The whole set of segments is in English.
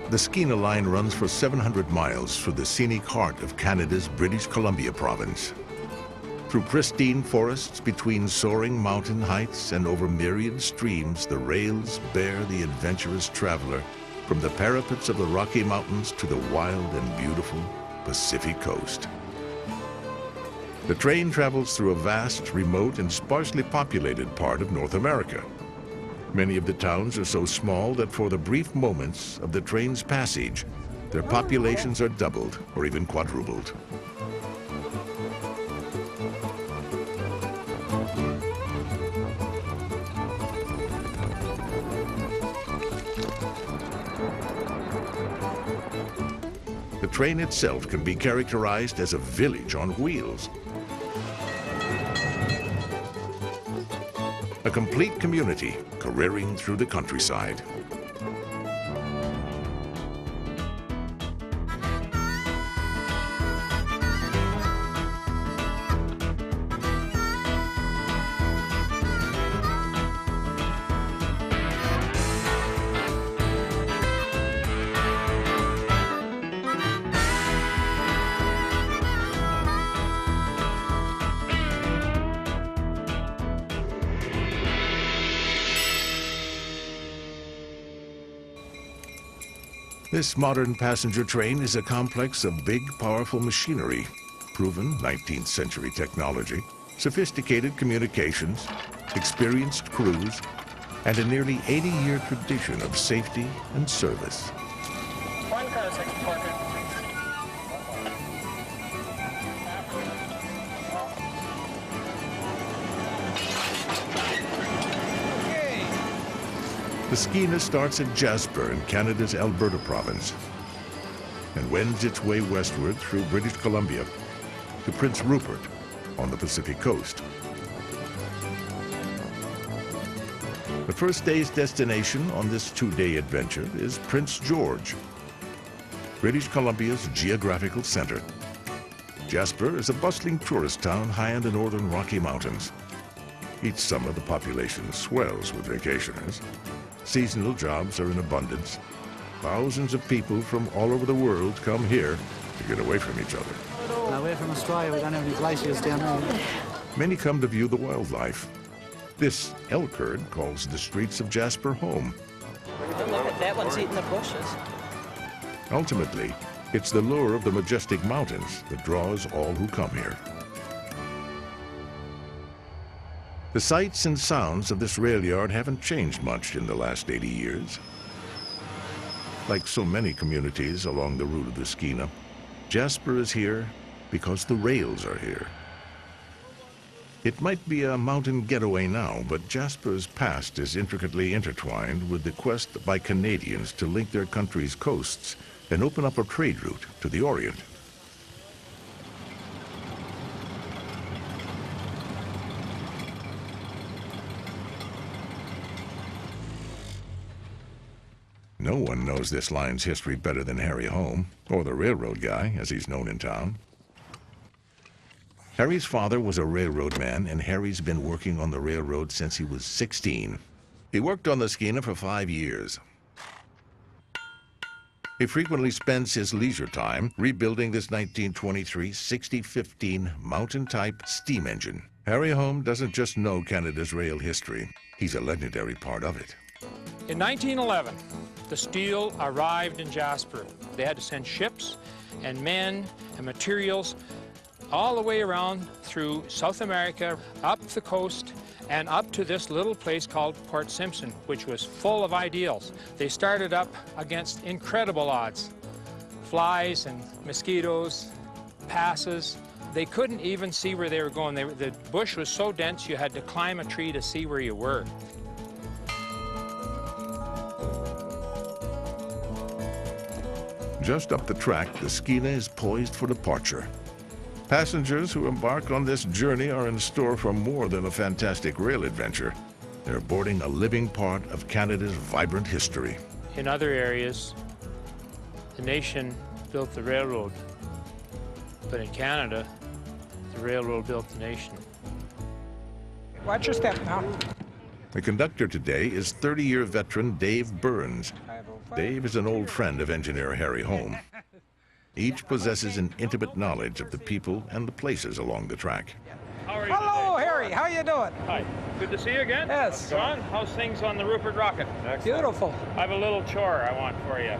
The Skeena Line runs for 700 miles through the scenic heart of Canada's British Columbia province. Through pristine forests, between soaring mountain heights, and over myriad streams, the rails bear the adventurous traveler from the parapets of the Rocky Mountains to the wild and beautiful Pacific coast. The train travels through a vast, remote, and sparsely populated part of North America. Many of the towns are so small that for the brief moments of the train's passage, their populations are doubled or even quadrupled. The train itself can be characterized as a village on wheels. A complete community careering through the countryside. This modern passenger train is a complex of big, powerful machinery, proven 19th century technology, sophisticated communications, experienced crews, and a nearly 80-year tradition of safety and service. The Skeena starts at Jasper in Canada's Alberta province and wends its way westward through British Columbia to Prince Rupert on the Pacific coast. The first day's destination on this two-day adventure is Prince George, British Columbia's geographical center. Jasper is a bustling tourist town high in the northern Rocky Mountains. Each summer, the population swells with vacationers. Seasonal jobs are in abundance. Thousands of people from all over the world come here to get away from each other. Away from Australia, we don't have any glaciers down there. Many come to view the wildlife. This elk herd calls the streets of Jasper home. Look at that one's eating the bushes. Ultimately, it's the lure of the majestic mountains that draws all who come here. The sights and sounds of this rail yard haven't changed much in the last 80 years. Like so many communities along the route of the Skeena, Jasper is here because the rails are here. It might be a mountain getaway now, but Jasper's past is intricately intertwined with the quest by Canadians to link their country's coasts and open up a trade route to the Orient. No one knows this line's history better than Harry Home, or the railroad guy, as he's known in town. Harry's father was a railroad man, and Harry's been working on the railroad since he was 16. He worked on the Skeena for 5 years. He frequently spends his leisure time rebuilding this 1923 6015 mountain-type steam engine. Harry Home doesn't just know Canada's rail history, he's a legendary part of it. In 1911, the steel arrived in Jasper. They had to send ships and men and materials all the way around through South America, up the coast, and up to this little place called Port Simpson, which was full of ideals. They started up against incredible odds. Flies and mosquitoes, passes. They couldn't even see where they were going. The bush was so dense you had to climb a tree to see where you were. Just up the track, the Skeena is poised for departure. Passengers who embark on this journey are in store for more than a fantastic rail adventure. They're boarding a living part of Canada's vibrant history. In other areas, the nation built the railroad, but in Canada, the railroad built the nation. Watch your step now. The conductor today is 30-year veteran Dave Burns. Dave is an old friend of engineer Harry Holm. Each possesses an intimate knowledge of the people and the places along the track. Hello, Harry. How you doing? Hi. Good to see you again. Yes. John, how's things on the Rupert rocket? Beautiful. I have a little chore I want for you.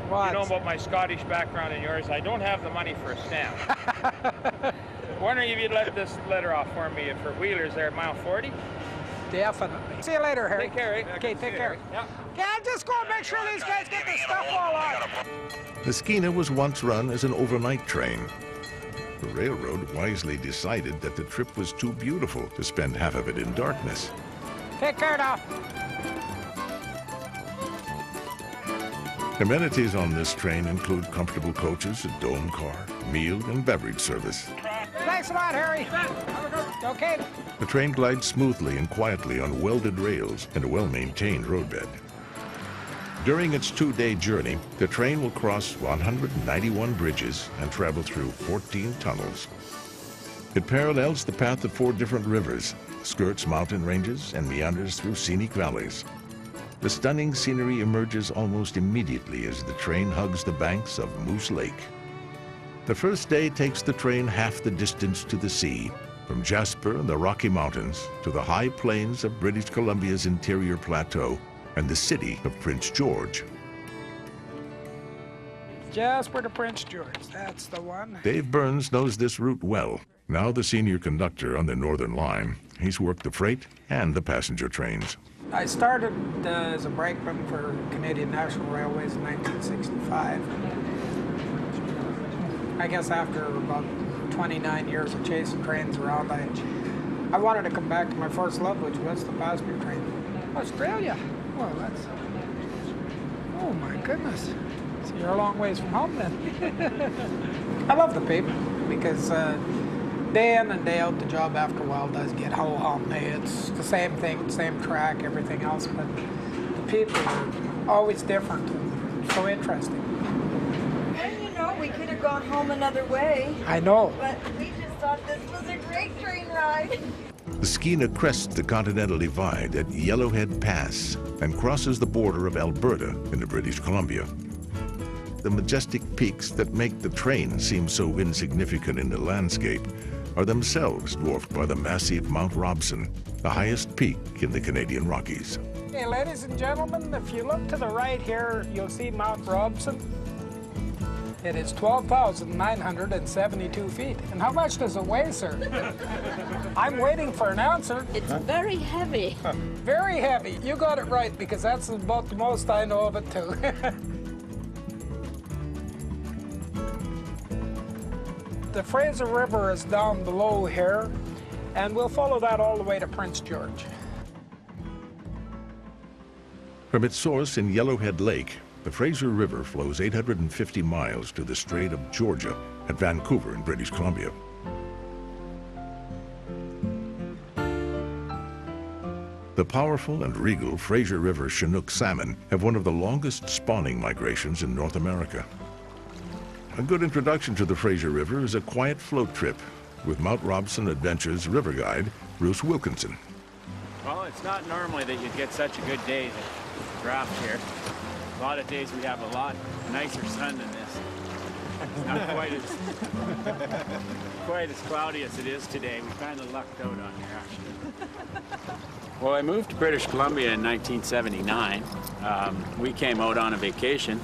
What? You know about my Scottish background and yours. I don't have the money for a stamp. Wondering if you'd let this letter off for me for Wheelers there at mile 40? Definitely. See you later, Harry. Take care, eh? Okay, take care. Yeah. Yeah, just go and make sure these guys get this stuff all on. The Skeena was once run as an overnight train. The railroad wisely decided that the trip was too beautiful to spend half of it in darkness. Take care now. Amenities on this train include comfortable coaches, a dome car, meal and beverage service. Thanks a lot, Harry. Okay. The train glides smoothly and quietly on welded rails and a well-maintained roadbed. During its 2-day journey, the train will cross 191 bridges and travel through 14 tunnels. It parallels the path of 4 different rivers, skirts mountain ranges, and meanders through scenic valleys. The stunning scenery emerges almost immediately as the train hugs the banks of Moose Lake. The first day takes the train half the distance to the sea, from Jasper and the Rocky Mountains to the high plains of British Columbia's interior plateau and the city of Prince George. Jasper to Prince George, that's the one. Dave Burns knows this route well. Now the senior conductor on the Northern Line, he's worked the freight and the passenger trains. I started as a brakeman for Canadian National Railways in 1965. I guess after about 29 years of chasing trains around, I wanted to come back to my first love, which was the passenger train. Australia? Well, that's... Oh my goodness. So you're a long ways from home then. I love the people because day in and day out, the job after a while does get ho-hum. It's the same thing, same track, everything else, but the people are always different and so interesting. And you know, we could have gone home another way. I know. But we just thought this was a great train ride. The Skeena crests the Continental Divide at Yellowhead Pass and crosses the border of Alberta into British Columbia. The majestic peaks that make the train seem so insignificant in the landscape are themselves dwarfed by the massive Mount Robson, the highest peak in the Canadian Rockies. Hey, ladies and gentlemen, if you look to the right here, you'll see Mount Robson. It is 12,972 feet. And how much does it weigh, sir? I'm waiting for an answer. It's very heavy. Very heavy. You got it right, because that's about the most I know of it, too. The Fraser River is down below here, and we'll follow that all the way to Prince George. From its source in Yellowhead Lake, the Fraser River flows 850 miles to the Strait of Georgia at Vancouver in British Columbia. The powerful and regal Fraser River Chinook salmon have one of the longest spawning migrations in North America. A good introduction to the Fraser River is a quiet float trip with Mount Robson Adventures river guide Bruce Wilkinson. Well, it's not normally that you get such a good day to draft here. A lot of days we have a lot nicer sun than this. It's not quite as cloudy as it is today. We kind of lucked out on here, actually. Well, I moved to British Columbia in 1979. We came out on a vacation.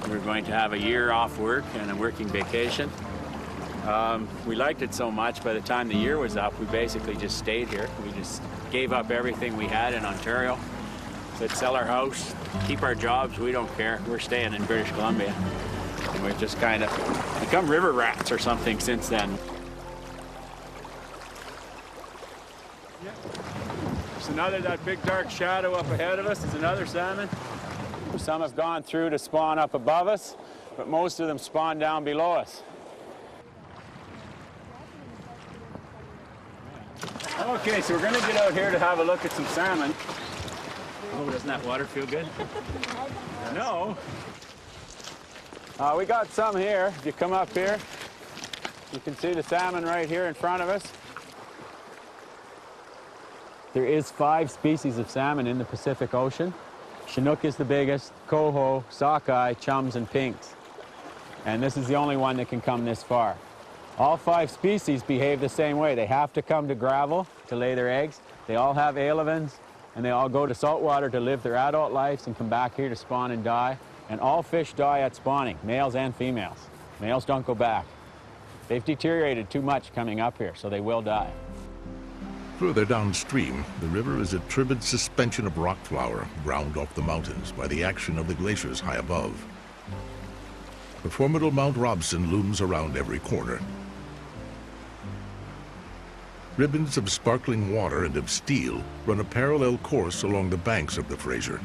We were going to have a year off work and a working vacation. We liked it so much, by the time the year was up, we basically just stayed here. We just gave up everything we had in Ontario. Said, sell our house, keep our jobs, we don't care. We're staying in British Columbia. And we've just kind of become river rats or something since then. There's another, that big dark shadow up ahead of us is another salmon. Some have gone through to spawn up above us, but most of them spawn down below us. Okay, so we're going to get out here to have a look at some salmon. Oh, doesn't that water feel good? No. We got some here. If you come up here, you can see the salmon right here in front of us. There is 5 species of salmon in the Pacific Ocean. Chinook is the biggest, coho, sockeye, chums, and pinks. And this is the only one that can come this far. All 5 species behave the same way. They have to come to gravel to lay their eggs. They all have alevins, and they all go to saltwater to live their adult lives and come back here to spawn and die. And all fish die at spawning, males and females. Males don't go back. They've deteriorated too much coming up here, so they will die. Further downstream, the river is a turbid suspension of rock flour ground off the mountains by the action of the glaciers high above. The formidable Mount Robson looms around every corner. Ribbons of sparkling water and of steel run a parallel course along the banks of the Fraser.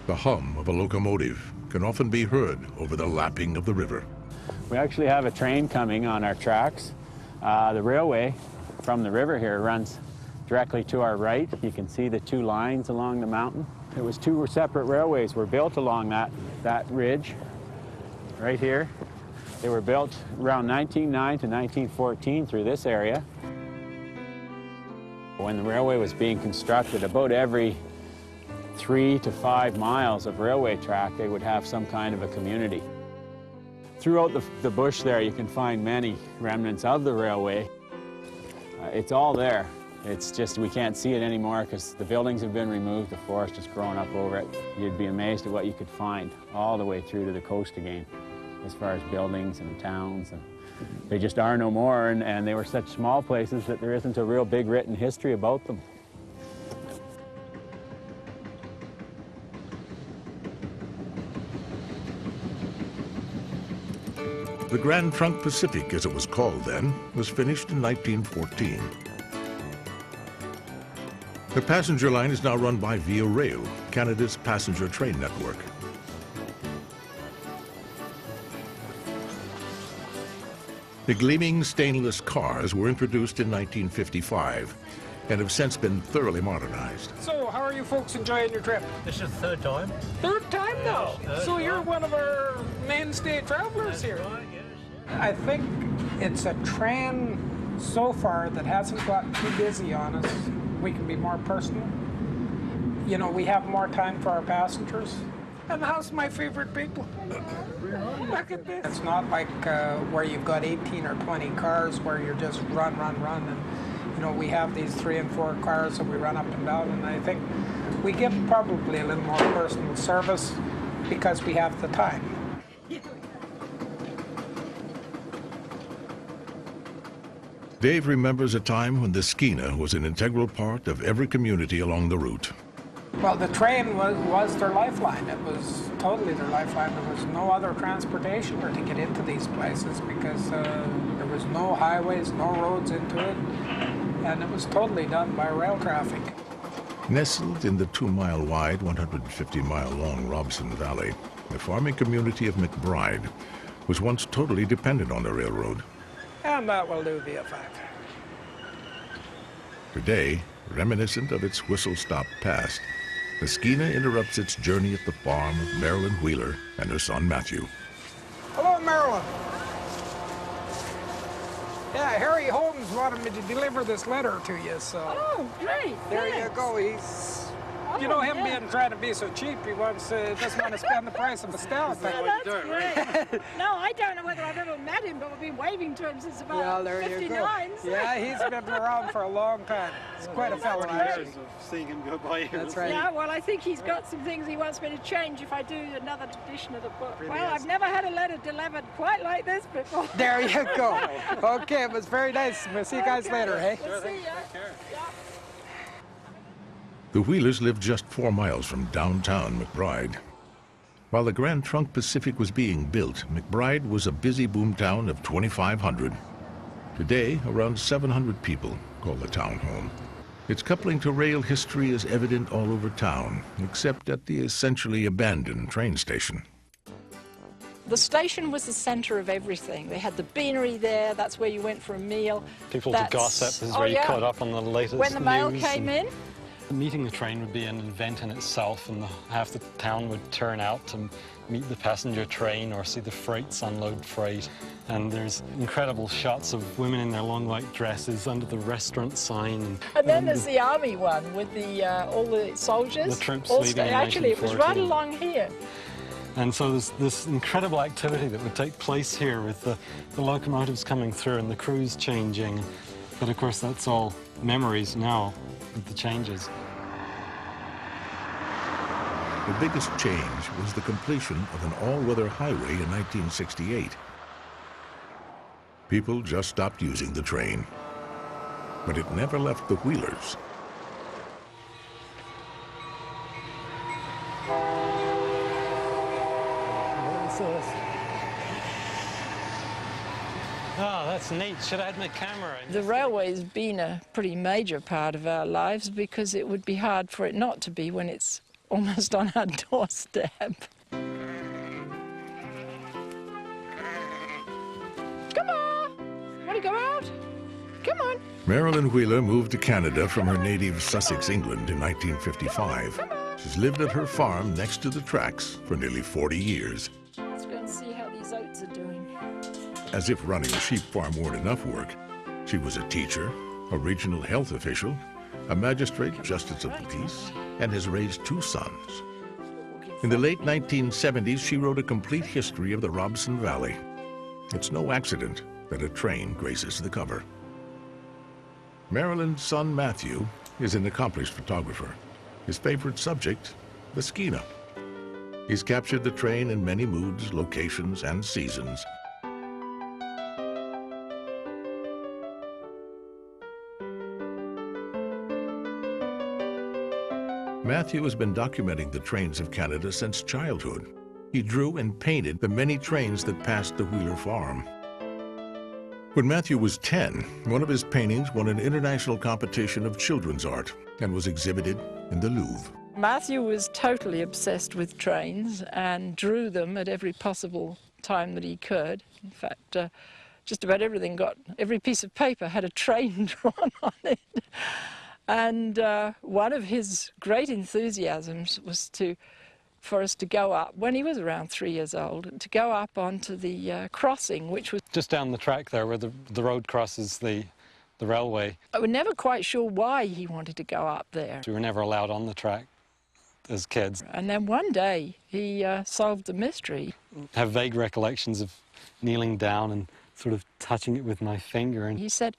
The hum of a locomotive can often be heard over the lapping of the river. We actually have a train coming on our tracks. The railway from the river here runs directly to our right. You can see the 2 lines along the mountain. It was 2 separate railways were built along that ridge right here. They were built around 1909 to 1914 through this area. When the railway was being constructed, about every 3 to 5 miles of railway track, they would have some kind of a community. Throughout the bush there, you can find many remnants of the railway. It's all there. It's just we can't see it anymore because the buildings have been removed, the forest has grown up over it. You'd be amazed at what you could find all the way through to the coast again, as far as buildings and towns. And they just are no more, and they were such small places that there isn't a real big written history about them. The Grand Trunk Pacific, as it was called then, was finished in 1914. The passenger line is now run by Via Rail, Canada's passenger train network. The gleaming stainless cars were introduced in 1955 and have since been thoroughly modernized. So, how are you folks enjoying your trip? This is the 3rd time. 3rd time now? Yes, So you're one of our mainstay travelers here. Right, yes. I think it's a train so far that hasn't gotten too busy on us. We can be more personal. You know, we have more time for our passengers. And how's my favorite people? Look at this. It's not like where you've got 18 or 20 cars where you're just run. And, you know, we have these 3 and 4 cars that we run up and down. And I think we give probably a little more personal service because we have the time. Dave remembers a time when the Skeena was an integral part of every community along the route. Well, the train was their lifeline. It was totally their lifeline. There was no other transportation to get into these places because there was no highways, no roads into it, and it was totally done by rail traffic. Nestled in the 2-mile-wide, 150-mile-long Robson Valley, the farming community of McBride was once totally dependent on the railroad. And that will do VFX. Today, reminiscent of its whistle-stop past, the Skeena interrupts its journey at the farm of Marilyn Wheeler and her son Matthew. Hello, Marilyn. Yeah, Harry Holmes wanted me to deliver this letter to you, so... Oh, great. There you go. He's... You know, him being trying to be so cheap, he doesn't want to spend the price of a stout. Yeah, that's great. No, I don't know whether I've ever met him, but we've been waving to him since about 59. So. Yeah, he's been around for a long time. He's quite a fellow. Years of seeing him go by here. That's right. Yeah, well, I think he's got some things he wants me to change if I do another edition of the book. Well, I've never had a letter delivered quite like this before. There you go. Okay, it was very nice. We'll see you guys later, hey? We'll see ya. Yeah. The Wheelers lived just 4 miles from downtown McBride. While the Grand Trunk Pacific was being built, McBride was a busy boomtown of 2,500. Today, around 700 people call the town home. Its coupling to rail history is evident all over town, except at the essentially abandoned train station. The station was the centre of everything. They had the beanery there, that's where you went for a meal. People to gossip, this is where you caught up on the latest When the mail news came in, Meeting the train would be an event in itself, and half the town would turn out to meet the passenger train or see the freights unload freight. And there's incredible shots of women in their long white dresses under the restaurant sign. And then there's the army one with the all the soldiers. The troops all leaving in actually, it was right 1914. along here. And so there's this incredible activity that would take place here with the locomotives coming through and the crews changing. But of course, that's all memories now with the changes. The biggest change was the completion of an all-weather highway in 1968. People just stopped using the train, but it never left the wheelers. Oh, that's neat. Should have had my camera. The railway's been a pretty major part of our lives because it would be hard for it not to be when it's almost on our doorstep. Come on! Want to go out? Come on! Marilyn Wheeler moved to Canada from her native Sussex, England in 1955. She's lived at her farm next to the tracks for nearly 40 years. Let's go and see how these oats are doing. As if running a sheep farm weren't enough work, she was a teacher, a regional health official, a magistrate, justice of the peace, and has raised 2 sons. In the late 1970s, she wrote a complete history of the Robson Valley. It's no accident that a train graces the cover. Marilyn's son, Matthew, is an accomplished photographer. His favorite subject, the Skeena. He's captured the train in many moods, locations, and seasons. Matthew has been documenting the trains of Canada since childhood. He drew and painted the many trains that passed the Wheeler farm. When Matthew was 10, one of his paintings won an international competition of children's art and was exhibited in the Louvre. Matthew was totally obsessed with trains and drew them at every possible time that he could. In fact, just about every piece of paper had a train drawn on it. And one of his great enthusiasms was for us to go up, when he was around 3 years old, to go up onto the crossing, which was just down the track there where the road crosses the railway. I was never quite sure why he wanted to go up there. We were never allowed on the track as kids. And then one day he solved the mystery. I have vague recollections of kneeling down and sort of touching it with my finger. And he said,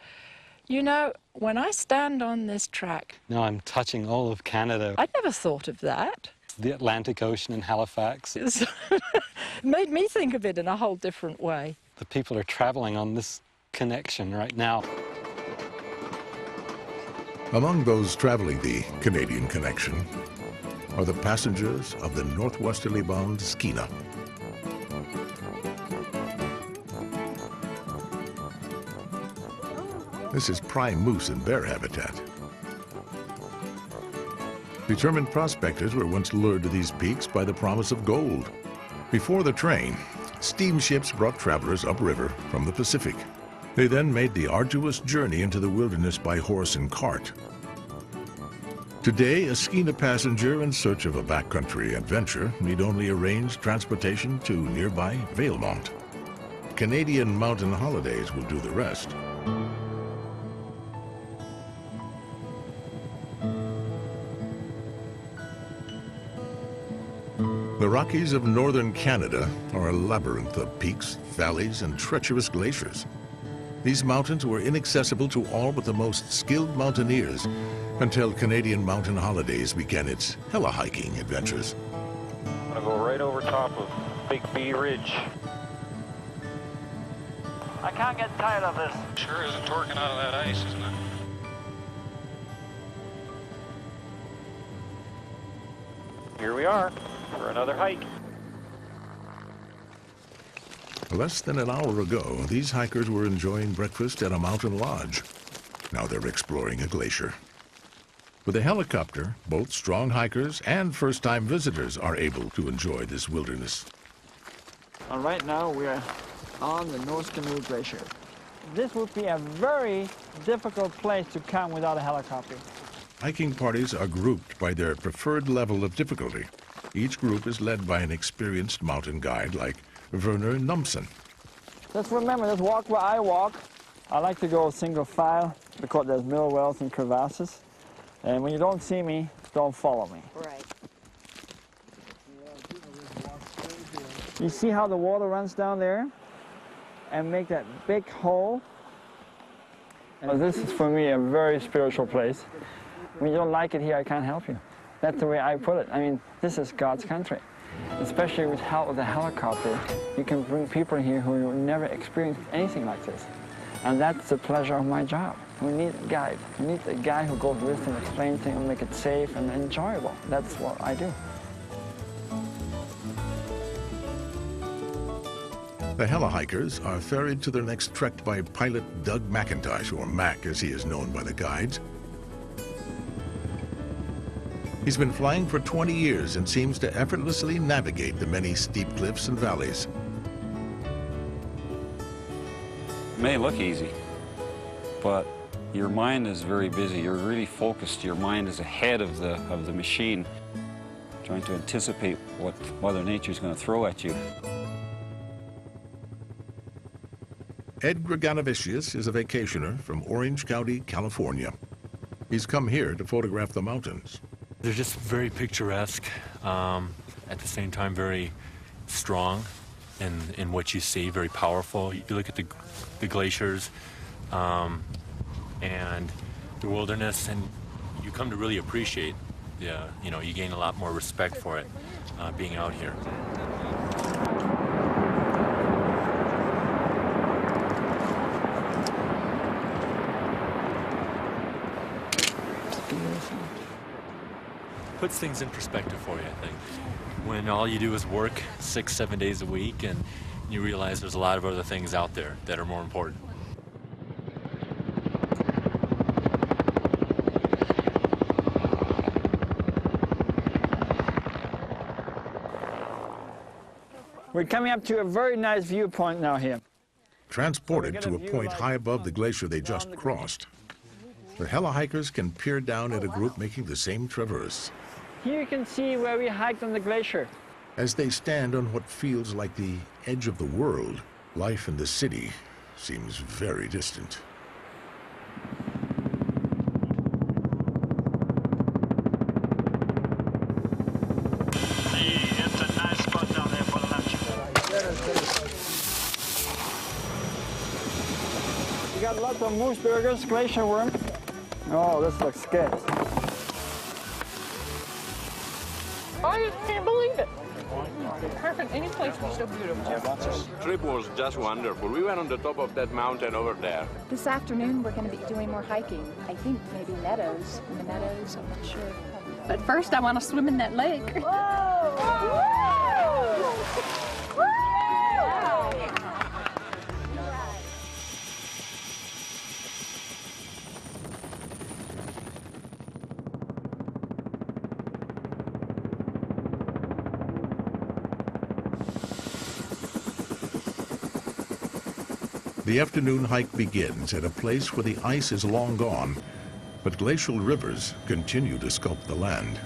you know, when I stand on this track... now I'm touching all of Canada. I'd never thought of that. The Atlantic Ocean in Halifax. It made me think of it in a whole different way. The people are traveling on this connection right now. Among those traveling the Canadian connection are the passengers of the northwesterly bound Skeena. This is prime moose and bear habitat. Determined prospectors were once lured to these peaks by the promise of gold. Before the train, steamships brought travelers upriver from the Pacific. They then made the arduous journey into the wilderness by horse and cart. Today, a Skeena passenger in search of a backcountry adventure need only arrange transportation to nearby Valemont. Canadian Mountain Holidays will do the rest. The Rockies of northern Canada are a labyrinth of peaks, valleys, and treacherous glaciers. These mountains were inaccessible to all but the most skilled mountaineers until Canadian Mountain Holidays began its heli-hiking adventures. I'm gonna go right over top of Big B Ridge. I can't get tired of this. Sure is torquing out of that ice, isn't it? Here we are for another hike. Less than an hour ago, these hikers were enjoying breakfast at a mountain lodge. Now they're exploring a glacier. With a helicopter, both strong hikers and first-time visitors are able to enjoy this wilderness. And right now we are on the North Canoe Glacier. This would be a very difficult place to come without a helicopter. Hiking parties are grouped by their preferred level of difficulty. Each group is led by an experienced mountain guide like Werner Numsen. Just remember, just walk where I walk. I like to go single file because there's middle wells and crevasses. And when you don't see me, don't follow me. Right. You see how the water runs down there and make that big hole? And this is for me a very spiritual place. When you don't like it here, I can't help you. That's the way I put it. I mean, this is God's country. Especially with help with a helicopter, you can bring people here who never experienced anything like this. And that's the pleasure of my job. We need a guide. We need a guy who goes with and explains things and make it safe and enjoyable. That's what I do. The heli-hikers are ferried to their next trek by pilot Doug McIntosh, or Mac as he is known by the guides. He's been flying for 20 years and seems to effortlessly navigate the many steep cliffs and valleys. It may look easy, but your mind is very busy. You're really focused. Your mind is ahead of the machine, trying to anticipate what Mother Nature's going to throw at you. Ed Greganovicius is a vacationer from Orange County, California. He's come here to photograph the mountains. They're just very picturesque, at the same time very strong in what you see, very powerful. You look at the glaciers and the wilderness, and you come to really appreciate, you gain a lot more respect for it being out here. Puts things in perspective for you, I think. When all you do is work 6-7 days a week and you realize there's a lot of other things out there that are more important. We're coming up to a very nice viewpoint now here. Transported to a point high above the glacier they just crossed, the heli-hikers can peer down at a group making the same traverse. Here you can see where we hiked on the glacier. As they stand on what feels like the edge of the world, life in the city seems very distant. It's a nice spot down there for lunch. We got lots of moose burgers, glacier worm. Oh, this looks good. I can't believe it. Perfect. Any place was so beautiful. This trip was just wonderful. We went on the top of that mountain over there. This afternoon, we're going to be doing more hiking. I think maybe meadows. In the meadows, I'm not sure. But first, I want to swim in that lake. Whoa! Whoa! Whoa! The afternoon hike begins at a place where the ice is long gone, but glacial rivers continue to sculpt the land.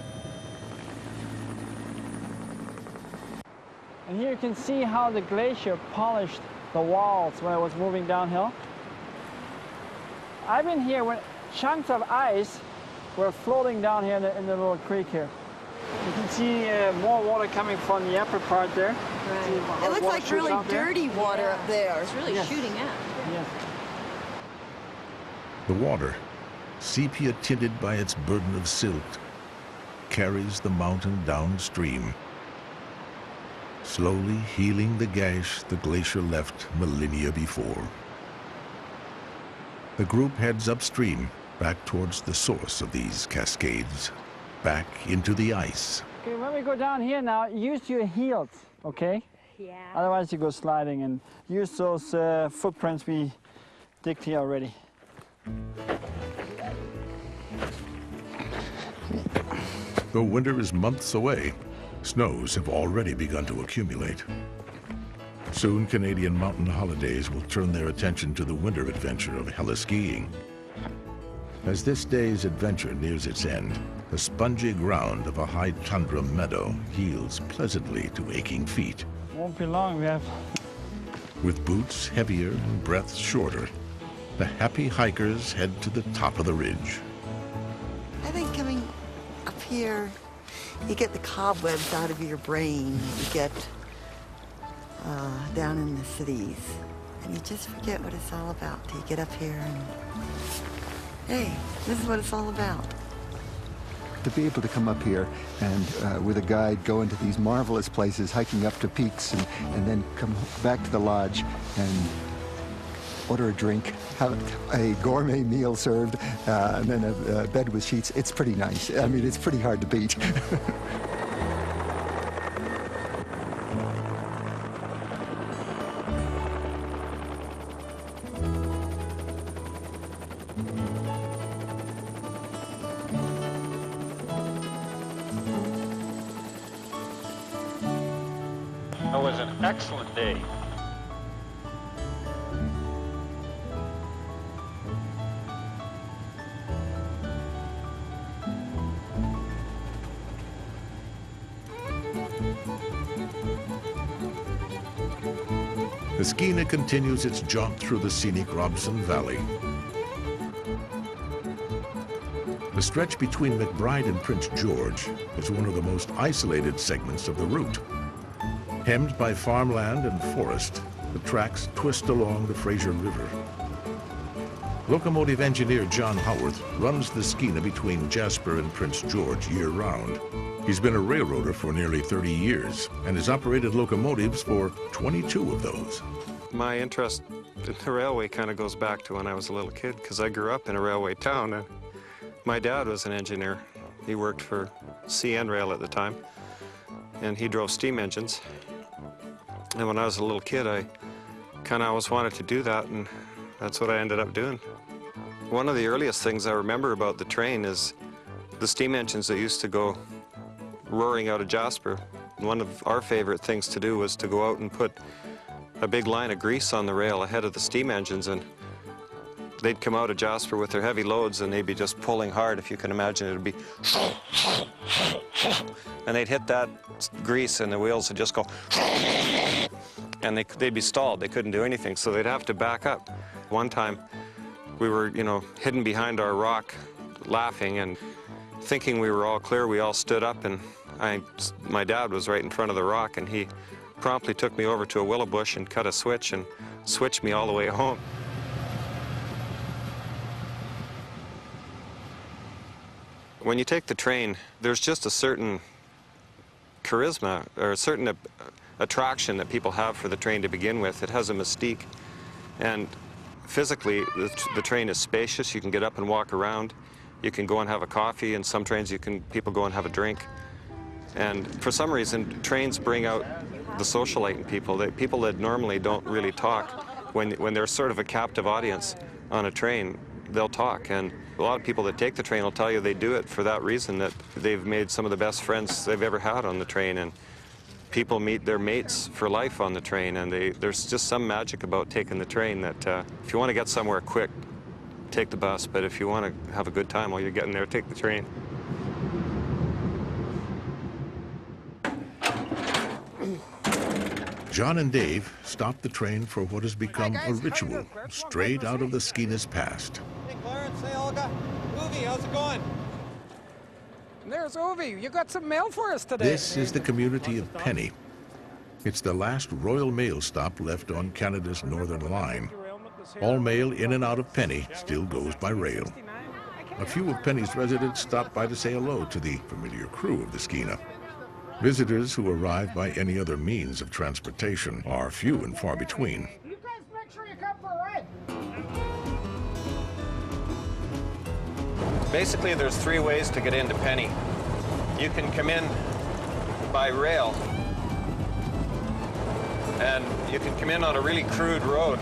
And here you can see how the glacier polished the walls when it was moving downhill. I've been here when chunks of ice were floating down here in the little creek here. You can see more water coming from the upper part there. Right. It looks like really dirty water up there. It's really shooting out. Yes. The water, sepia tinted by its burden of silt, carries the mountain downstream, slowly healing the gash the glacier left millennia before. The group heads upstream, back towards the source of these cascades, back into the ice. Okay, when we go down here now, use your heels, okay? Yeah. Otherwise you go sliding, and use those footprints we digged here already. Though winter is months away, snows have already begun to accumulate. Soon, Canadian mountain holidays will turn their attention to the winter adventure of heli-skiing. As this day's adventure nears its end, the spongy ground of a high tundra meadow yields pleasantly to aching feet. Won't be long, we have. With boots heavier and breaths shorter, the happy hikers head to the top of the ridge. I think coming up here, you get the cobwebs out of your brain. You get down in the cities, and you just forget what it's all about. You get up here and, hey, this is what it's all about. To be able to come up here and with a guide go into these marvelous places, hiking up to peaks and then come back to the lodge and order a drink, have a gourmet meal served, and then a bed with sheets, it's pretty nice. I mean, it's pretty hard to beat. It was an excellent day. The Skeena continues its jaunt through the scenic Robson Valley. The stretch between McBride and Prince George is one of the most isolated segments of the route. Hemmed by farmland and forest, the tracks twist along the Fraser River. Locomotive engineer John Howarth runs the Skeena between Jasper and Prince George year-round. He's been a railroader for nearly 30 years and has operated locomotives for 22 of those. My interest in the railway kind of goes back to when I was a little kid, because I grew up in a railway town, and my dad was an engineer. He worked for CN Rail at the time, and he drove steam engines. And when I was a little kid, I kind of always wanted to do that, and that's what I ended up doing. One of the earliest things I remember about the train is the steam engines that used to go roaring out of Jasper. One of our favorite things to do was to go out and put a big line of grease on the rail ahead of the steam engines, and they'd come out of Jasper with their heavy loads, and they'd be just pulling hard. If you can imagine, it'd be and they'd hit that grease and the wheels would just go and they'd be stalled. They couldn't do anything, so they'd have to back up. One time we were, hidden behind our rock laughing, and thinking we were all clear, we all stood up, and my dad was right in front of the rock, and he promptly took me over to a willow bush and cut a switch and switched me all the way home. When you take the train, there's just a certain charisma or a certain attraction that people have for the train to begin with. It has a mystique, and physically the train is spacious. You can get up and walk around. You can go and have a coffee, and some trains people go and have a drink. And for some reason, trains bring out the socialite in people. People that normally don't really talk, when they're sort of a captive audience on a train, they'll talk. And a lot of people that take the train will tell you they do it for that reason, that they've made some of the best friends they've ever had on the train. And people meet their mates for life on the train, and there's just some magic about taking the train that if you want to get somewhere quick, take the bus, but if you want to have a good time while you're getting there, take the train. John and Dave stopped the train for what has become a ritual straight out of the Skeena's past. Hey, Clarence, hey, Olga. Uvi, how's it going? There's Uvi. You got some mail for us today. This is the community of Penny. It's the last Royal Mail stop left on Canada's Northern Line. All mail in and out of Penny still goes by rail. A few of Penny's residents stopped by to say hello to the familiar crew of the Skeena. Visitors who arrive by any other means of transportation are few and far between. You guys make sure you come for a ride. Basically, there's three ways to get into Penny. You can come in by rail, and you can come in on a really crude road.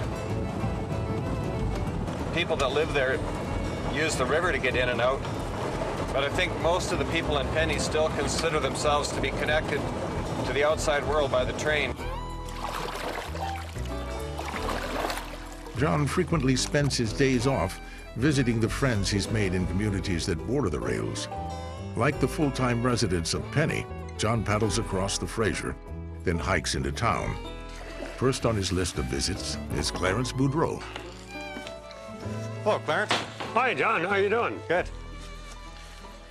People that live there use the river to get in and out. But I think most of the people in Penny still consider themselves to be connected to the outside world by the train. John frequently spends his days off visiting the friends he's made in communities that border the rails. Like the full-time residents of Penny, John paddles across the Fraser, then hikes into town. First on his list of visits is Clarence Boudreau. Hello, Clarence. Hi, John. How you doing? Good.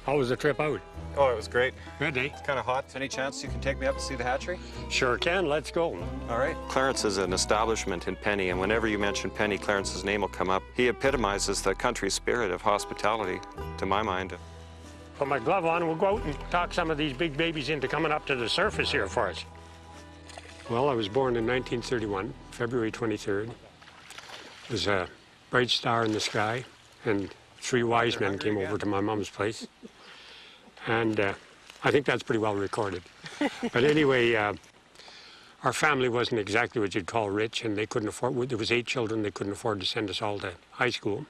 How was the trip out? Oh, it was great. Good, eh? It's kind of hot. Any chance you can take me up to see the hatchery? Sure can. Let's go. All right. Clarence is an establishment in Penny, and whenever you mention Penny, Clarence's name will come up. He epitomizes the country spirit of hospitality, to my mind. Put my glove on, we'll go out and talk some of these big babies into coming up to the surface here for us. Well, I was born in 1931, February 23rd. There's a bright star in the sky, and 3 wise men came over to my mom's place. And I think that's pretty well recorded. But anyway, our family wasn't exactly what you'd call rich, and they couldn't afford, there was 8 children, they couldn't afford to send us all to high school.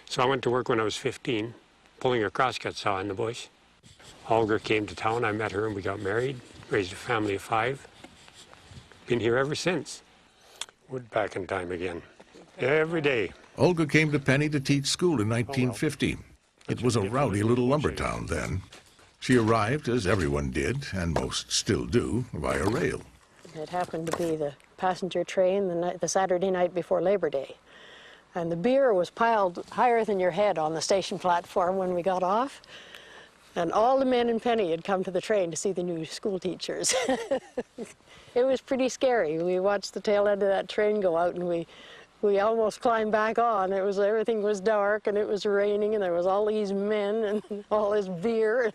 So I went to work when I was 15, pulling a crosscut saw in the bush. Olga came to town, I met her and we got married, raised a family of 5. Been here ever since. Would back in time again, every day. Olga came to Penny to teach school in 1950. It was a rowdy little lumber town then. She arrived, as everyone did, and most still do, via rail. It happened to be the passenger train the Saturday night before Labor Day. And the beer was piled higher than your head on the station platform when we got off. And all the men in Penny had come to the train to see the new school teachers. It was pretty scary. We watched the tail end of that train go out, and we almost climbed back on. Everything was dark, and it was raining, and there was all these men and all this beer.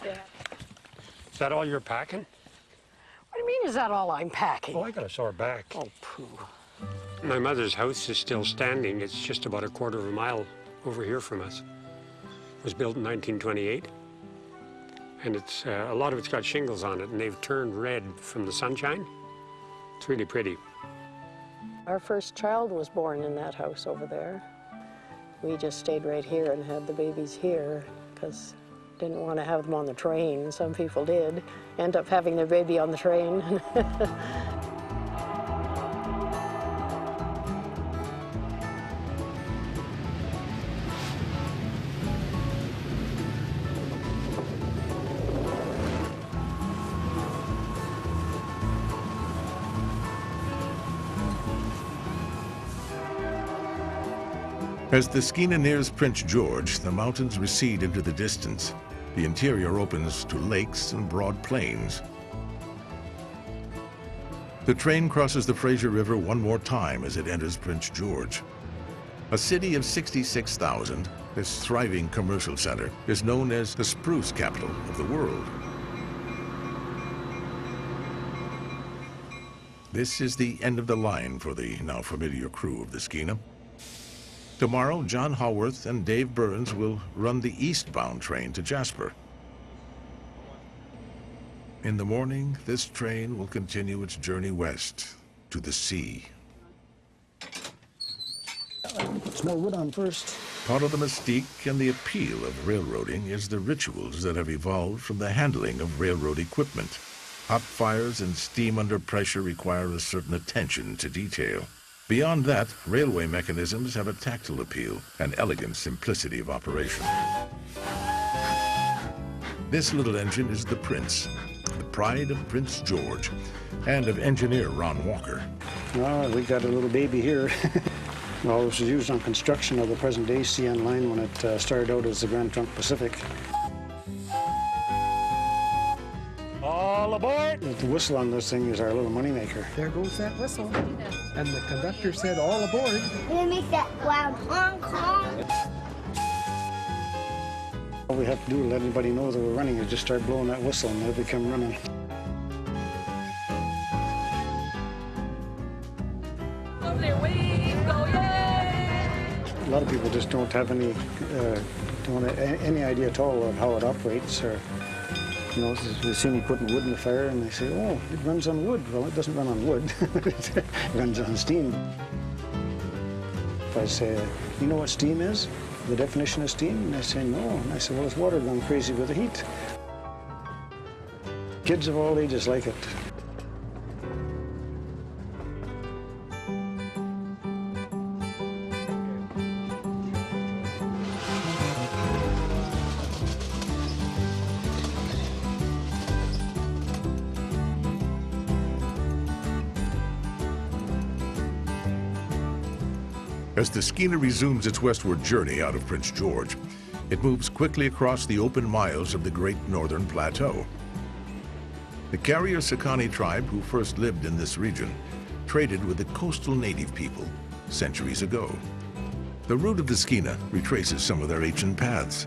Yeah. Is that all you're packing? What do you mean, is that all I'm packing? Oh, I got a sore back. Oh, pooh. My mother's house is still standing. It's just about a quarter of a mile over here from us. It was built in 1928. And it's a lot of it's got shingles on it, and they've turned red from the sunshine. It's really pretty. Our first child was born in that house over there. We just stayed right here and had the babies here because didn't want to have them on the train. Some people did end up having their baby on the train. As the Skeena nears Prince George, the mountains recede into the distance. The interior opens to lakes and broad plains. The train crosses the Fraser River one more time as it enters Prince George. A city of 66,000, this thriving commercial center is known as the spruce capital of the world. This is the end of the line for the now familiar crew of the Skeena. Tomorrow, John Haworth and Dave Burns will run the eastbound train to Jasper. In the morning, this train will continue its journey west to the sea. Put some more wood on first. Part of the mystique and the appeal of railroading is the rituals that have evolved from the handling of railroad equipment. Hot fires and steam under pressure require a certain attention to detail. Beyond that, railway mechanisms have a tactile appeal and elegant simplicity of operation. This little engine is the Prince, the pride of Prince George, and of engineer Ron Walker. Well, we got a little baby here. Well, this was used on construction of the present-day CN line when it started out as the Grand Trunk Pacific. All aboard! The whistle on this thing is our little moneymaker. There goes that whistle. And the conductor said, all aboard. It makes that loud honk honk. All we have to do to let anybody know that we're running is just start blowing that whistle and they'll become running. Lovely wave, go yay! A lot of people just don't have any idea at all of how it operates. Or, you know, they see me putting wood in the fire and they say, oh, it runs on wood. Well, it doesn't run on wood. It runs on steam. If I say, you know what steam is? The definition of steam? And they say, no. And I say, well, it's water gone crazy with the heat. Kids of all ages like it. As the Skeena resumes its westward journey out of Prince George, it moves quickly across the open miles of the Great Northern Plateau. The Carrier Sakani tribe, who first lived in this region, traded with the coastal native people centuries ago. The route of the Skeena retraces some of their ancient paths.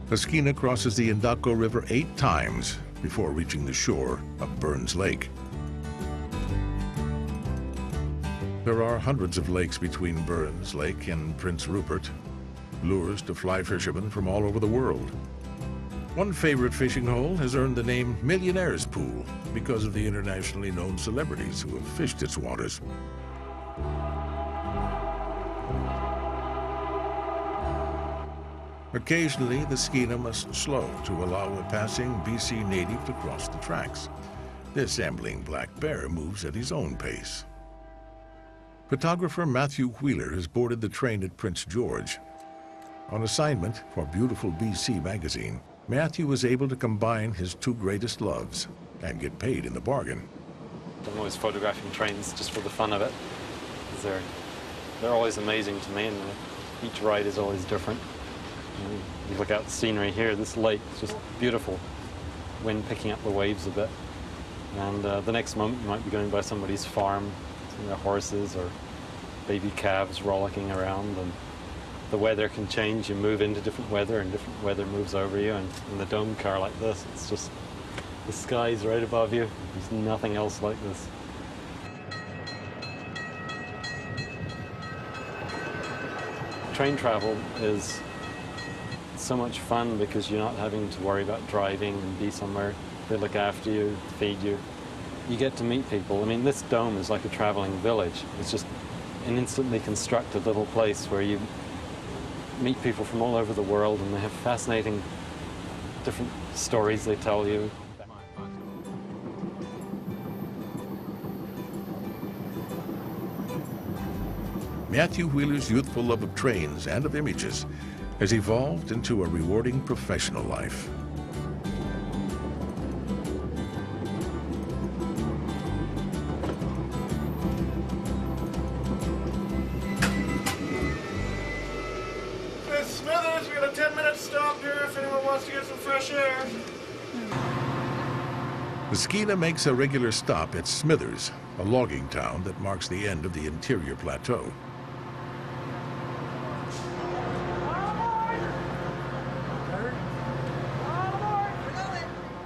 The Skeena crosses the Endako River 8 times before reaching the shore of Burns Lake. There are hundreds of lakes between Burns Lake and Prince Rupert, lures to fly fishermen from all over the world. One favorite fishing hole has earned the name Millionaire's Pool because of the internationally known celebrities who have fished its waters. Occasionally, the Skeena must slow to allow a passing BC native to cross the tracks. This ambling black bear moves at his own pace. Photographer Matthew Wheeler has boarded the train at Prince George. On assignment for Beautiful BC magazine, Matthew was able to combine his two greatest loves and get paid in the bargain. I'm always photographing trains just for the fun of it. They're always amazing to me, and each ride is always different. You look out the scenery here, this lake is just beautiful. Wind picking up the waves a bit. And the next moment you might be going by somebody's farm, their horses or baby calves rollicking around, and the weather can change. You move into different weather and different weather moves over you, and in the dome car like this, it's just, the sky's right above you. There's nothing else like this. Train travel is so much fun because you're not having to worry about driving and be somewhere. They look after you, feed you. You get to meet people. I mean, this dome is like a traveling village. It's just an instantly constructed little place where you meet people from all over the world, and they have fascinating different stories they tell you. Matthew Wheeler's youthful love of trains and of images has evolved into a rewarding professional life. Smithers, we got a 10-minute stop here if anyone wants to get some fresh air. The Skeena makes a regular stop at Smithers, a logging town that marks the end of the interior plateau.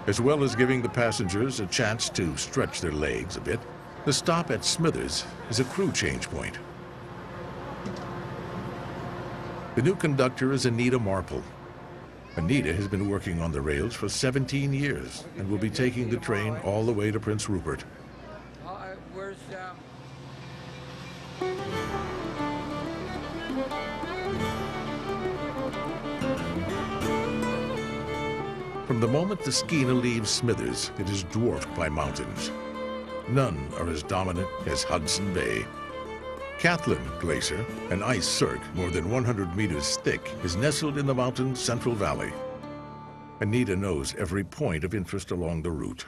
As well as giving the passengers a chance to stretch their legs a bit, the stop at Smithers is a crew change point. The new conductor is Anita Marple. Anita has been working on the rails for 17 years and will be taking the train all the way to Prince Rupert. From the moment the Skeena leaves Smithers, it is dwarfed by mountains. None are as dominant as Hudson Bay. Catlin Glacier, an ice cirque more than 100 meters thick, is nestled in the mountain's central valley. Anita knows every point of interest along the route.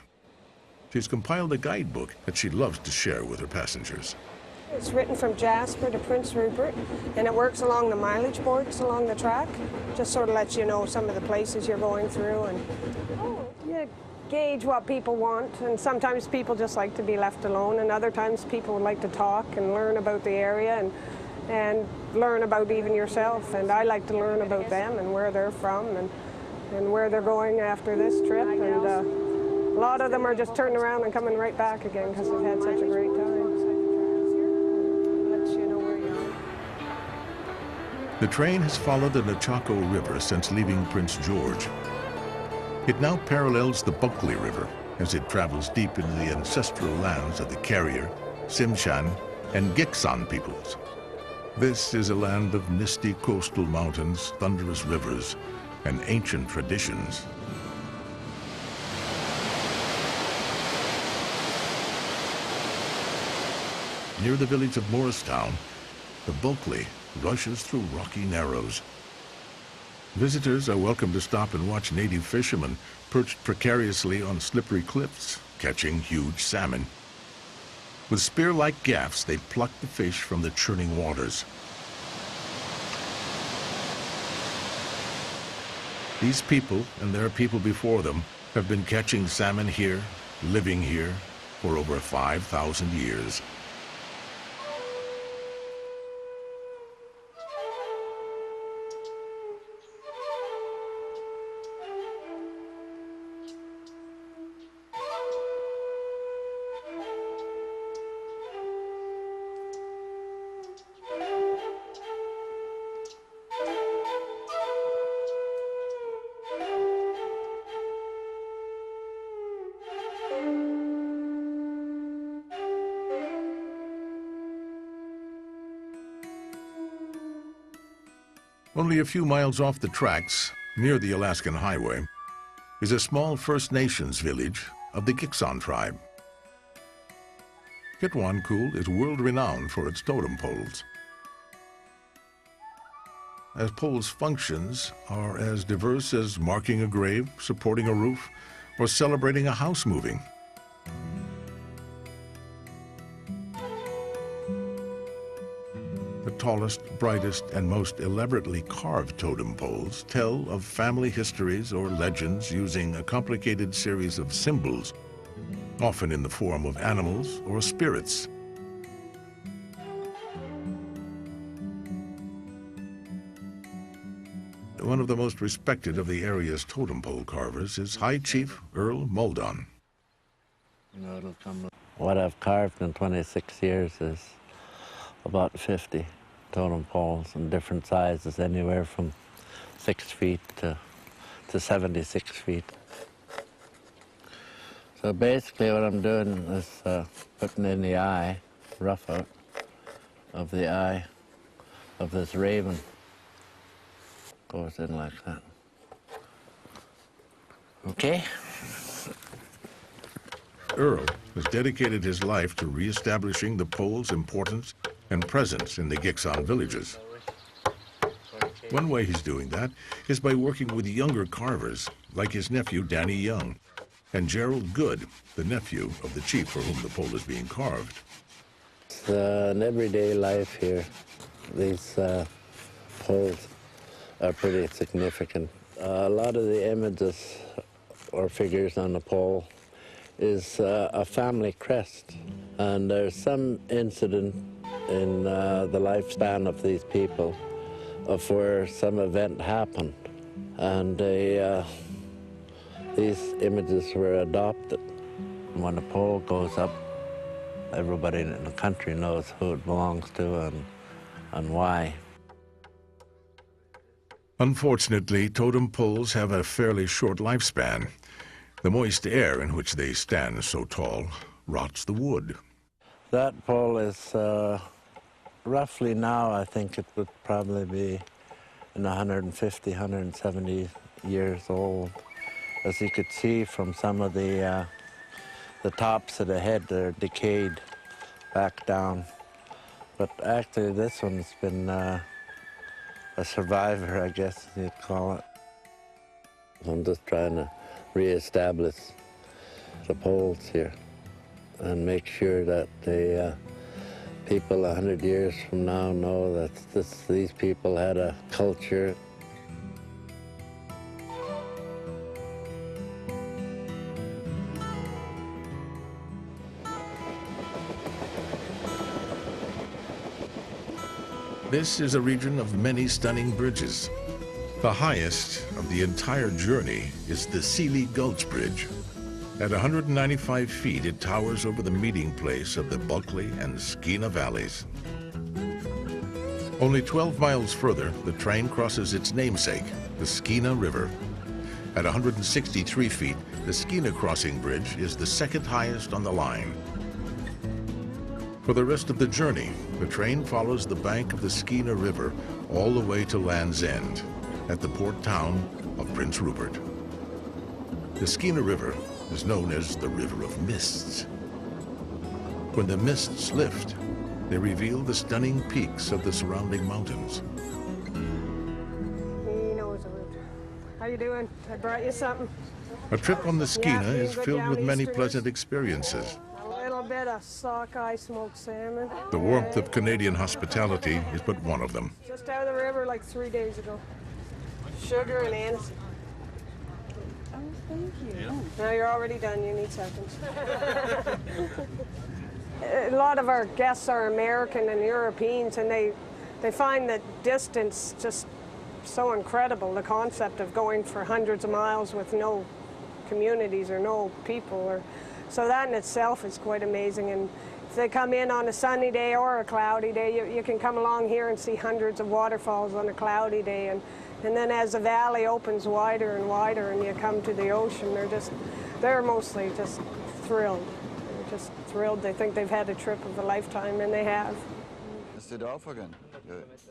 She's compiled a guidebook that she loves to share with her passengers. It's written from Jasper to Prince Rupert, and it works along the mileage boards along the track. Just sort of lets you know some of the places you're going through, and you gauge what people want. And sometimes people just like to be left alone, and other times people would like to talk and learn about the area and learn about even yourself. And I like to learn about them and where they're from and where they're going after this trip. And a lot of them are just turning around and coming right back again because they've had such a great time. The train has followed the Nechako River since leaving Prince George. It now parallels the Bulkley River as it travels deep into the ancestral lands of the Carrier, Tsimshian, and Giksan peoples. This is a land of misty coastal mountains, thunderous rivers, and ancient traditions. Near the village of Morristown, the Bulkley rushes through rocky narrows. Visitors are welcome to stop and watch native fishermen perched precariously on slippery cliffs, catching huge salmon. With spear-like gaffs, they pluck the fish from the churning waters. These people, and their people before them, have been catching salmon here, living here, for over 5,000 years. Only a few miles off the tracks, near the Alaskan Highway, is a small First Nations village of the Gixon tribe. Kitwankul is world-renowned for its totem poles. As poles' functions are as diverse as marking a grave, supporting a roof, or celebrating a house moving. The tallest, brightest, and most elaborately carved totem poles tell of family histories or legends using a complicated series of symbols, often in the form of animals or spirits. One of the most respected of the area's totem pole carvers is High Chief Earl Muldoon. What I've carved in 26 years is about 50 totem poles in different sizes, anywhere from 6 feet to 76 feet. So basically what I'm doing is putting in the eye, rough out of the eye of this raven. Goes in like that. Okay. Earl has dedicated his life to reestablishing the pole's importance and presence in the Gixon villages. One way he's doing that is by working with younger carvers, like his nephew Danny Young, and Gerald Good, the nephew of the chief for whom the pole is being carved. It's an everyday life here. These poles are pretty significant. A lot of the images or figures on the pole is a family crest, and there's some incident in the lifespan of these people of where some event happened, and these images were adopted. When the pole goes up, everybody in the country knows who it belongs to and why. Unfortunately, totem poles have a fairly short lifespan. The moist air in which they stand so tall rots the wood. That pole is roughly now, I think it would probably be in 150, 170 years old. As you could see from some of the tops of the head, they're decayed back down. But actually this one's been a survivor, I guess you'd call it. I'm just trying to re-establish the poles here and make sure that the people 100 years from now know that these people had a culture. This is a region of many stunning bridges. The highest of the entire journey is the Sealy Gulch Bridge. At 195 feet, it towers over the meeting place of the Bulkley and Skeena valleys. Only 12 miles further, the train crosses its namesake, the Skeena River. At 163 feet, the Skeena Crossing Bridge is the second highest on the line. For the rest of the journey, the train follows the bank of the Skeena River all the way to Land's End, at the port town of Prince Rupert. The Skeena River is known as the River of Mists. When the mists lift, they reveal the stunning peaks of the surrounding mountains. He knows it. How you doing? I brought you something. A trip on the Skeena is filled with many pleasant experiences. A little bit bed of sockeye smoked salmon. The warmth of Canadian hospitality is but one of them. Just out of the river like 3 days ago. Sugar and aniseed. Oh, thank you. No, you're already done. You need seconds. A lot of our guests are American and Europeans, and they find that distance just so incredible, the concept of going for hundreds of miles with no communities or no people. So that in itself is quite amazing. And if they come in on a sunny day or a cloudy day, you can come along here and see hundreds of waterfalls on a cloudy day. And then as the valley opens wider and wider and you come to the ocean, they're mostly just thrilled. They're just thrilled. They think they've had a trip of a lifetime, and they have.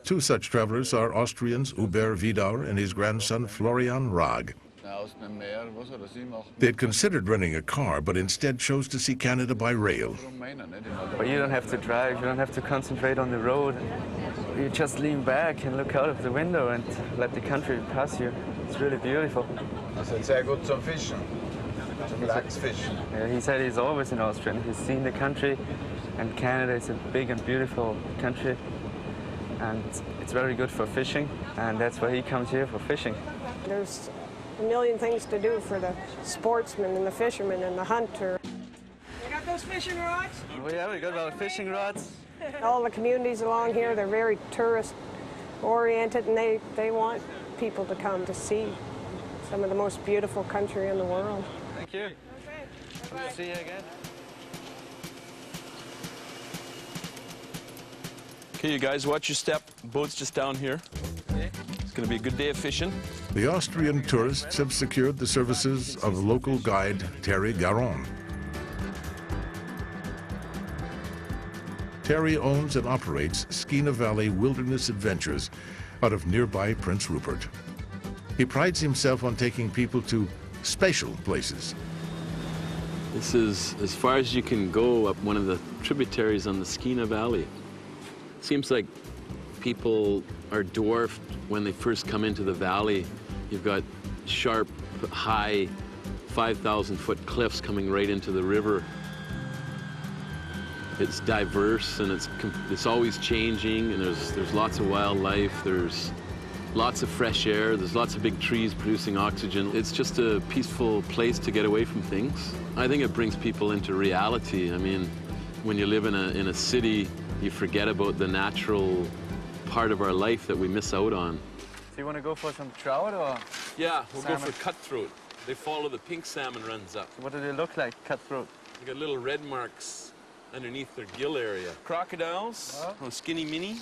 Two such travelers are Austrians Hubert Wiedauer and his grandson Florian Rag. They had considered renting a car, but instead chose to see Canada by rail. But you don't have to drive, you don't have to concentrate on the road. You just lean back and look out of the window and let the country pass you. It's really beautiful. Also sehr gut zum Fischen, zum Lachsfischen. Yeah, he said he's always in Austria and he's seen the country, and Canada is a big and beautiful country, and it's very good for fishing, and that's why he comes here, for fishing. There's a million things to do for the sportsman and the fisherman and the hunter. You got those fishing rods? Oh, yeah, we got our fishing rods. All the communities along here, they're very tourist-oriented, and they want people to come to see some of the most beautiful country in the world. Thank you. Okay. See you again. Okay, you guys, watch your step. Boat's just down here. It's going to be a good day of fishing. The Austrian tourists have secured the services of local guide Terry Garon. Terry owns and operates Skeena Valley Wilderness Adventures out of nearby Prince Rupert. He prides himself on taking people to special places. This is as far as you can go up one of the tributaries on the Skeena Valley. Seems like people are dwarfed when they first come into the valley. You've got sharp, high, 5,000-foot cliffs coming right into the river. It's diverse and it's always changing, and there's lots of wildlife, there's lots of fresh air, there's lots of big trees producing oxygen. It's just a peaceful place to get away from things. I think it brings people into reality. I mean, when you live in a city, you forget about the natural part of our life that we miss out on. So you want to go for some trout or? Yeah, we'll salmon? go for cutthroat. They follow the pink salmon runs up. What do they look like, cutthroat? They got little red marks underneath their gill area. Crocodiles, oh, skinny mini,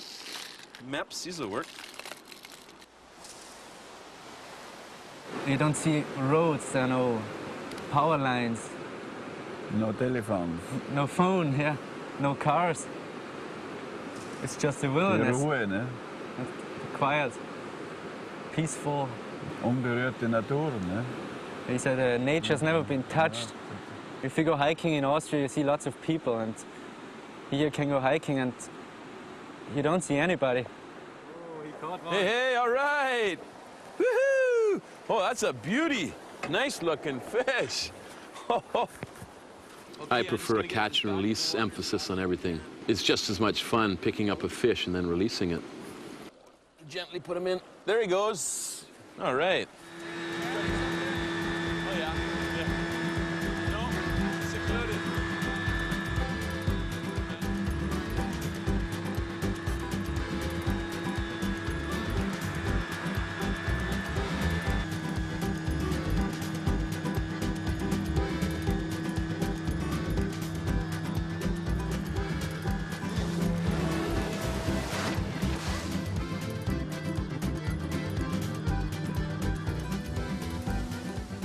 meps, these will work. You don't see roads, there are no power lines. No telephone. No phone, yeah. No cars. It's just the wilderness. Ruhe, ne? Quiet, peaceful. Unberührte Natur, ne? He said nature's never been touched. If you go hiking in Austria, you see lots of people, and here you can go hiking and you don't see anybody. Oh, he caught one. Hey, all right! Woohoo! Oh, that's a beauty. Nice looking fish. I prefer a catch and release emphasis on everything. It's just as much fun picking up a fish and then releasing it. Gently put him in. There he goes. All right. Oh, yeah. No, secluded.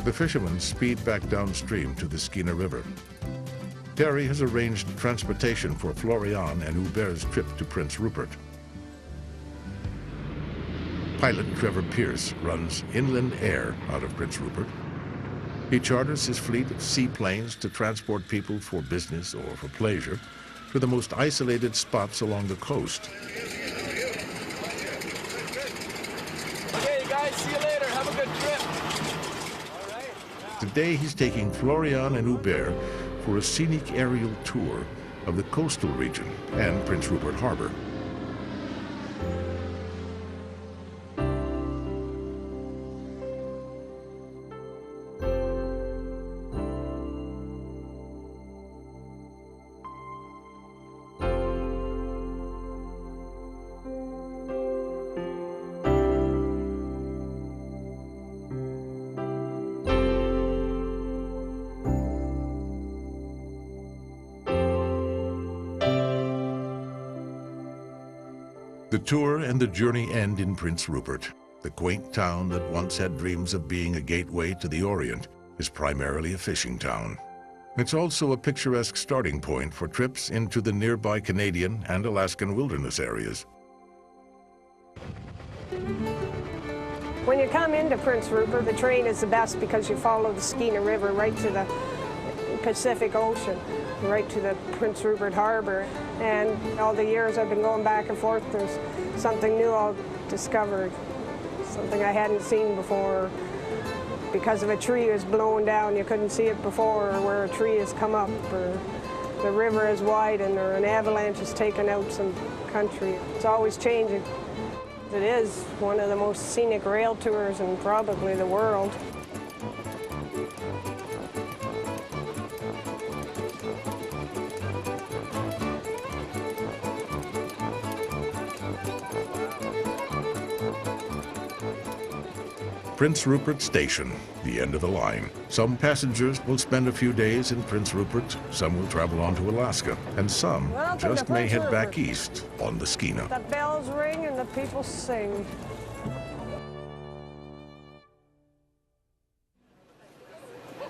The fishermen speed back downstream to the Skeena River. Terry has arranged transportation for Florian and Hubert's trip to Prince Rupert. Pilot Trevor Pierce runs Inland Air out of Prince Rupert. He charters his fleet of seaplanes to transport people for business or for pleasure to the most isolated spots along the coast. Okay, guys, see you later. Have a good trip. Today he's taking Florian and Hubert for a scenic aerial tour of the coastal region and Prince Rupert Harbor. The tour and the journey end in Prince Rupert. The quaint town that once had dreams of being a gateway to the Orient is primarily a fishing town. It's also a picturesque starting point for trips into the nearby Canadian and Alaskan wilderness areas. When you come into Prince Rupert, the train is the best because you follow the Skeena River right to the Pacific Ocean, right to the Prince Rupert Harbor. And all the years I've been going back and forth, there's something new I've discovered, something I hadn't seen before. Because of a tree was blown down, you couldn't see it before, or where a tree has come up, or the river is widened, or an avalanche has taken out some country. It's always changing. It is one of the most scenic rail tours in probably the world. Prince Rupert Station, the end of the line. Some passengers will spend a few days in Prince Rupert, some will travel on to Alaska, and some just may head back east on the Skeena. The bells ring and the people sing.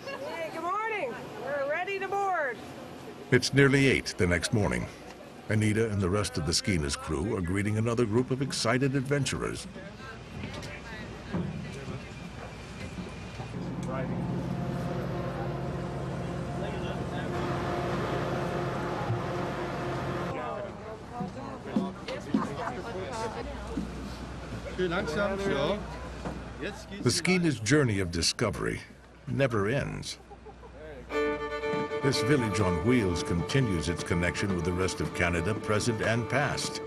Hey, good morning. We're ready to board. It's nearly 8 the next morning. Anita and the rest of the Skeena's crew are greeting another group of excited adventurers. The Skeena's journey of discovery never ends. This village on wheels continues its connection with the rest of Canada, present and past.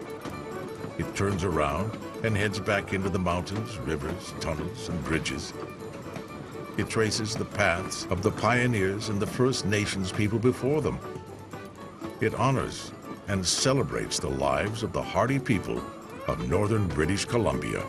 It turns around and heads back into the mountains, rivers, tunnels, and bridges. It traces the paths of the pioneers and the First Nations people before them. It honors and celebrates the lives of the hardy people of northern British Columbia.